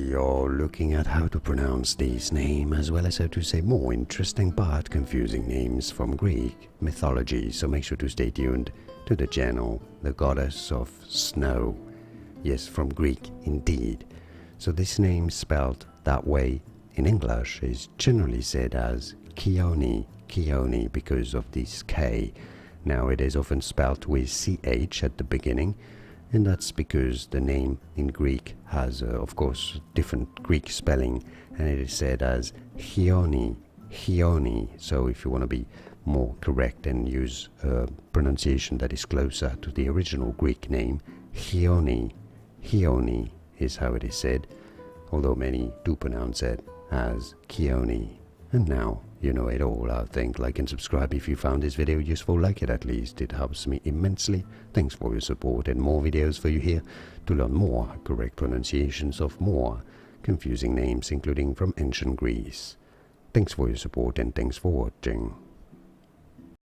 you're looking at how to pronounce these names as well as how to say more interesting but confusing names from Greek mythology, so make sure to stay tuned to the channel. The goddess of snow, yes, from Greek indeed. So this name spelled that way in English is generally said as Khione, Khione, because of this K. Now it is often spelled with CH at the beginning, and that's because the name in Greek has, of course, different Greek spelling, and it is said as Khione, Khione. So if you want to be more correct and use a pronunciation that is closer to the original Greek name, Khione, Khione is how it is said, although many do pronounce it as Khione. And now you know it all. I think. Like and subscribe if you found this video useful. Like it at least, it helps me immensely. Thanks for your support, and more videos for you here to learn more correct pronunciations of more confusing names, including from ancient Greece. Thanks for your support and thanks for watching.